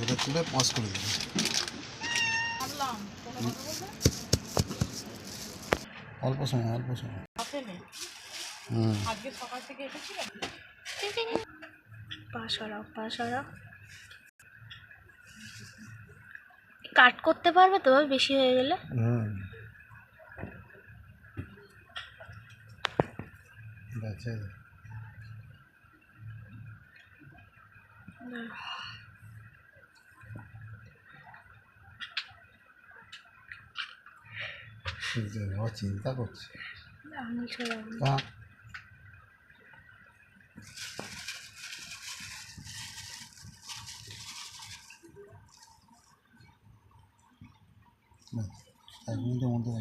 এটা তুলে পাস করে দেবে। অল্প সময় আজকে সকাল থেকে এসেছিলেন? পাশারা কাট করতে পারবে তো বেশি হয়ে গেলে? চিন্তা করছে আমি এক মিনিটের মধ্যে